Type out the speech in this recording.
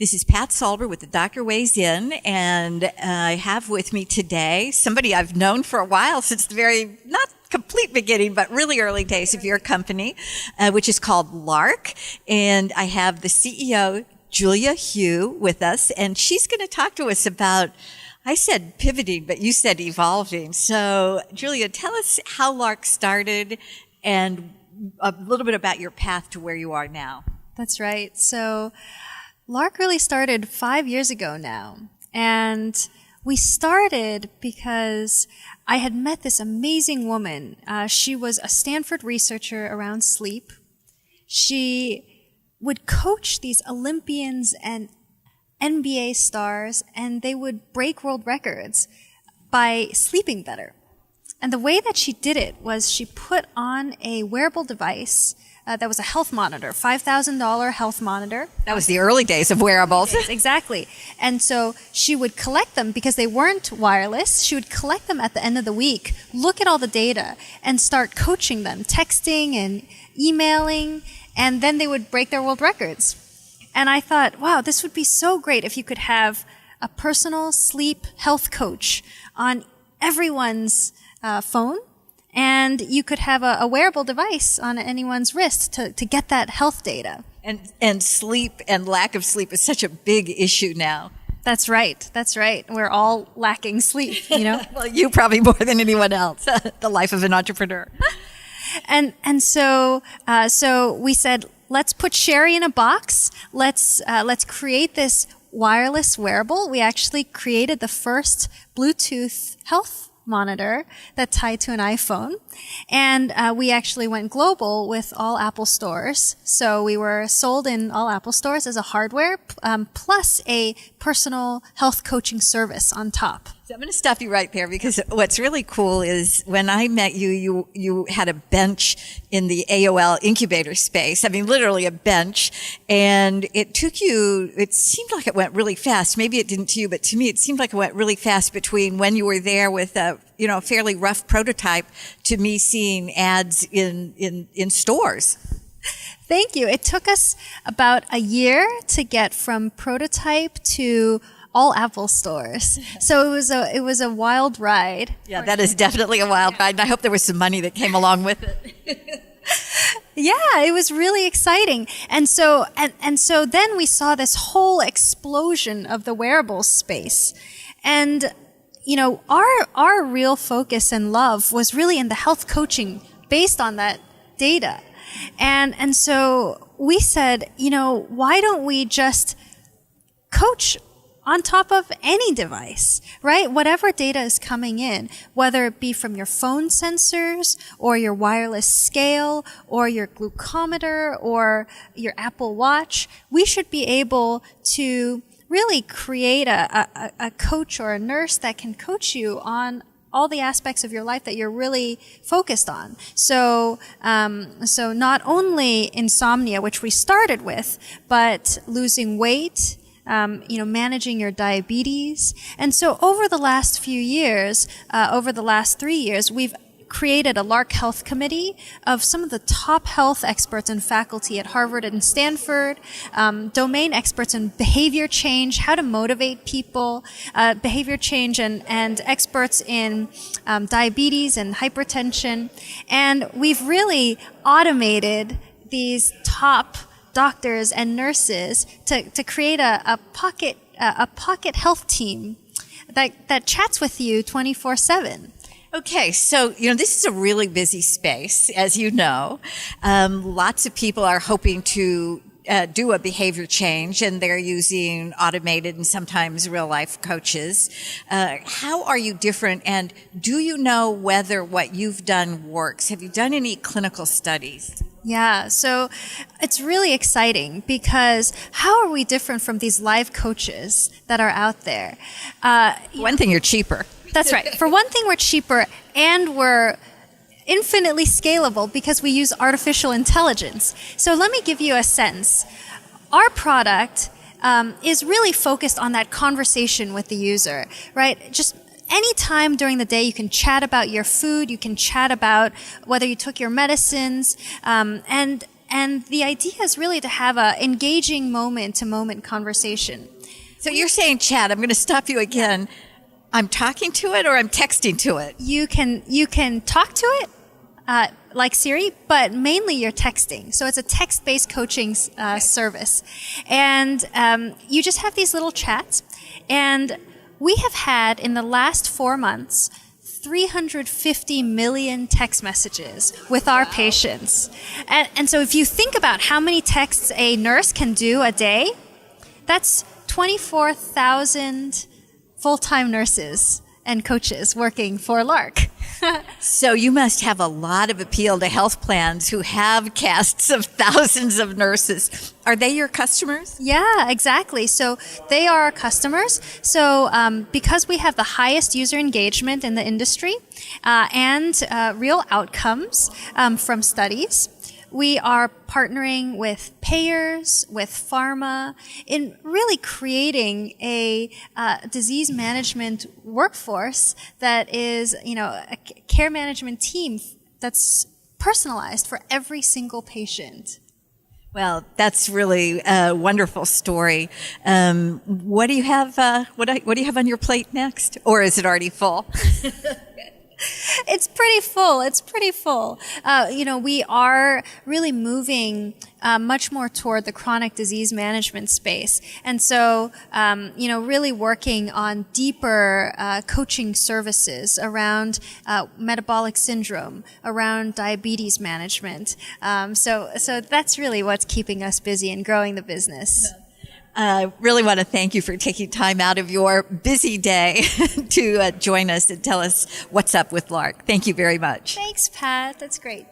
This is Pat Salber with The Doctor Weighs In, and I have with me today somebody I've known for a while, since the very, not complete beginning, but really early days of your company, which is called Lark. And I have the CEO, Julia Hugh, with us, and she's going to talk to us about, I said pivoting, but you said evolving. So, Julia, tell us how Lark started and a little bit about your path to where you are now. That's right. So, Lark really started 5 years ago now, and we started because I had met this amazing woman. She was a Stanford researcher around sleep. She would coach these Olympians and NBA stars, and they would break world records by sleeping better. And the way that she did it was she put on a wearable device that was a health monitor, $5,000 health monitor. That was the early days of wearables. Exactly. And so she would collect them because they weren't wireless. She would collect them at the end of the week, look at all the data, and start coaching them, texting and emailing, and then they would break their world records. And I thought, wow, this would be so great if you could have a personal sleep health coach on everyone's phone. And you could have a wearable device on anyone's wrist to get that health data. And sleep and lack of sleep is such a big issue now. That's right. That's right. We're all lacking sleep, you know? Well, you probably more than anyone else, the life of an entrepreneur. And so we said, let's put Sherry in a box. Let's create this wireless wearable. We actually created the first Bluetooth health monitor that tied to an iPhone. And we actually went global with all Apple stores. So we were sold in all Apple stores as a hardware, plus a personal health coaching service on top. So I'm going to stop you right there, because what's really cool is when I met you, you had a bench in the AOL incubator space. I mean, literally a bench. And it seemed like it went really fast. Maybe it didn't to you, but to me, it seemed like it went really fast between when you were there with a fairly rough prototype to me seeing ads in stores. Thank you. It took us about a year to get from prototype to all Apple stores. So it was a wild ride. Yeah, that is definitely a wild ride. And I hope there was some money that came along with it. Yeah, it was really exciting. And so then we saw this whole explosion of the wearables space. And our real focus and love was really in the health coaching based on that data. And so we said, why don't we just coach on top of any device, right? Whatever data is coming in, whether it be from your phone sensors or your wireless scale or your glucometer or your Apple Watch, we should be able to really create a coach or a nurse that can coach you on all the aspects of your life that you're really focused on. So not only insomnia, which we started with, but losing weight, managing your diabetes. And so over the last few years, over the last 3 years, we've created a Lark Health Committee of some of the top health experts and faculty at Harvard and Stanford, domain experts in behavior change, how to motivate people, behavior change, and experts in diabetes and hypertension. And we've really automated these top doctors and nurses to create a pocket health team that chats with you 24/7. Okay, so, this is a really busy space, as you know. Lots of people are hoping to do a behavior change, and they're using automated and sometimes real-life coaches. How are you different, and do you know whether what you've done works? Have you done any clinical studies? Yeah, so it's really exciting because how are we different from these live coaches that are out there? One thing, you're cheaper. That's right. For one thing, we're cheaper, and we're infinitely scalable because we use artificial intelligence. So let me give you a sense. Our product is really focused on that conversation with the user, right? Just any time during the day, you can chat about your food, you can chat about whether you took your medicines, and And the idea is really to have a engaging moment-to-moment conversation. So you're saying, Chad, I'm going to stop you again. I'm talking to it or I'm texting to it? You can talk to it like Siri, but mainly you're texting. So it's a text-based coaching service. And you just have these little chats. And we have had, in the last 4 months, 350 million text messages with our patients. And so if you think about how many texts a nurse can do a day, that's 24,000 full-time nurses and coaches working for Lark. So you must have a lot of appeal to health plans who have casts of thousands of nurses. Are they your customers? Yeah, exactly. So they are our customers. So because we have the highest user engagement in the industry and real outcomes from studies, we are partnering with payers, with pharma, in really creating a disease management workforce that is, a care management team that's personalized for every single patient. Well, that's really a wonderful story. What do you have? What do you have on your plate next, or is it already full? It's pretty full. We are really moving much more toward the chronic disease management space. And so, really working on deeper coaching services around metabolic syndrome, around diabetes management. So that's really what's keeping us busy and growing the business. I really want to thank you for taking time out of your busy day to join us and tell us what's up with Lark. Thank you very much. Thanks, Pat. That's great.